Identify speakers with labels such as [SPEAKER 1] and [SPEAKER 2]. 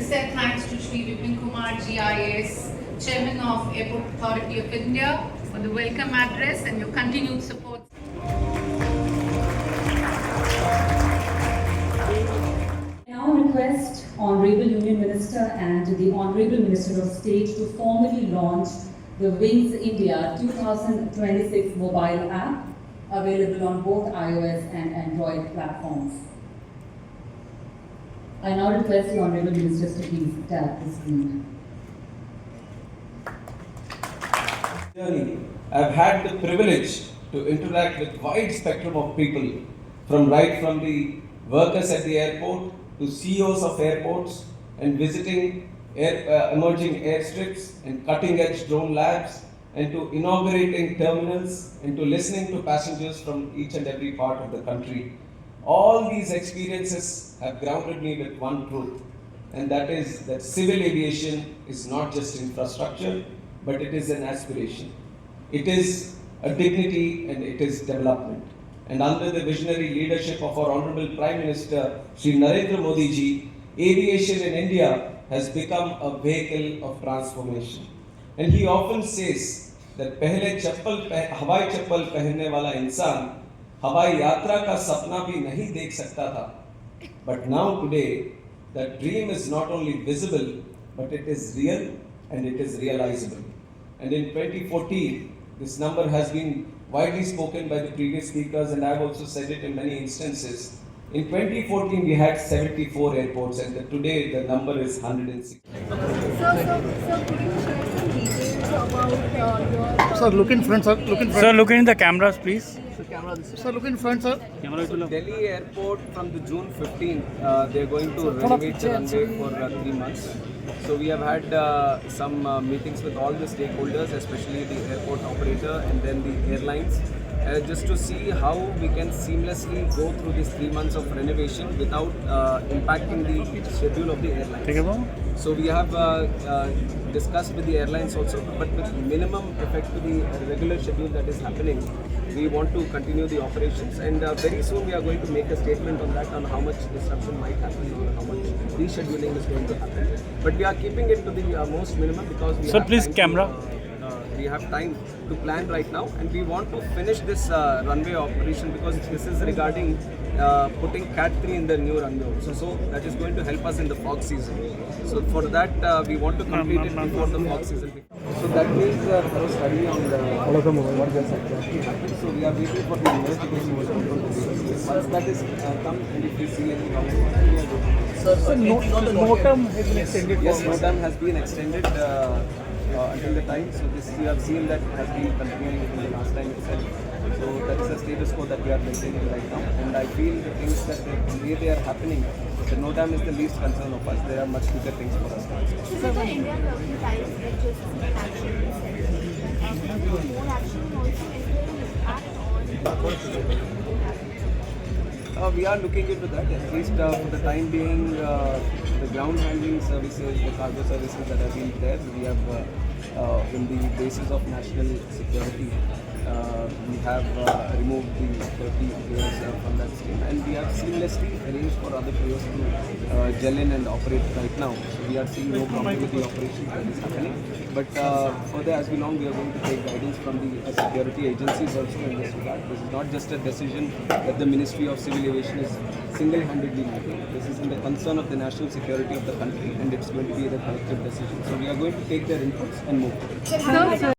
[SPEAKER 1] sincere thanks to Shri Vipin Kumar GIS, Chairman of Airport Authority of India, for the welcome address and your continued support.
[SPEAKER 2] I now request Honorable Union Minister and the Honorable Minister of State to formally launch the Wings India 2026 mobile app, available on both iOS and Android platforms. I now request the Honorable Ministers to please tap the screen.
[SPEAKER 3] I've had the privilege to interact with wide spectrum of people, from the workers at the airport to CEOs of airports, and visiting emerging airstrips and cutting-edge drone labs, and to inaugurating terminals, and to listening to passengers from each and every part of the country. All these experiences have grounded me with one truth, and that is that civil aviation is not just infrastructure, but it is an aspiration. It is a dignity and it is development. And under the visionary leadership of our Honorable Prime Minister, Shri Narendra Modi ji, aviation in India has become a vehicle of transformation. And he often says that पहले हवाई चप्पल पहनने वाला इंसान हवाई यात्रा का सपना भी नहीं देख सकता था. But now today, that dream is not only visible, but it is real and it is realizable. And in 2014, this number has been widely spoken by the previous speakers, and I have also said it in many instances. In 2014, we had 74 airports, and today the number is 106.
[SPEAKER 4] So could you share some details about your...
[SPEAKER 5] Sir, look in front, sir. Look in front.
[SPEAKER 6] Sir, look in the cameras, please.
[SPEAKER 5] Sir, look in front, sir.
[SPEAKER 3] Delhi Airport from the June 15th, they're going to renovate the runway for 3 months. So we have had some meetings with all the stakeholders, especially the airport operator and then the airlines, just to see how we can seamlessly go through these 3 months of renovation without impacting the schedule of the airlines. So we have discussed with the airlines also, but with minimum effect to the regular schedule that is happening, we want to continue the operations, and very soon we are going to make a statement on that, on how much disruption might happen or how much rescheduling is going to happen. But we are keeping it to the most minimum because we have
[SPEAKER 6] please
[SPEAKER 3] time
[SPEAKER 6] camera.
[SPEAKER 3] We have time to plan right now, and we want to finish this runway operation because this is regarding putting Cat 3 in the new runway also. So that is going to help us in the fog season. So for that we want to complete it before the fog season. So that means thorough study on what has exactly happened. So we are waiting for the investigation to come from the agency. Once that is come, and if we see any problems, we are going to.
[SPEAKER 5] Sir, NOTAM has been extended.
[SPEAKER 3] Yes, NOTAM has been extended until the time. So this you have seen that has been continuing in the last time itself. So that is the status quo that we are maintaining right now. And I feel the things that the way they are happening, the NOTAM is the least concern of us. There are much bigger things for us to answer.
[SPEAKER 4] So the India-Turkey ties that just action and more action also is there an impact on
[SPEAKER 3] We are looking into that. At least for the time being, the ground handling services, the cargo services that have been there, we have in the basis of national security. We have removed the 30 players from that scheme, and we have seamlessly arranged for other players to gel in and operate right now. So we are seeing no problem with the operation that is happening. But further, as we long, we are going to take guidance from the security agencies also in this regard. This is not just a decision that the Ministry of Civil Aviation is single-handedly making. This is in the concern of the national security of the country, and it's going to be a collective decision. So we are going to take their inputs and move forward.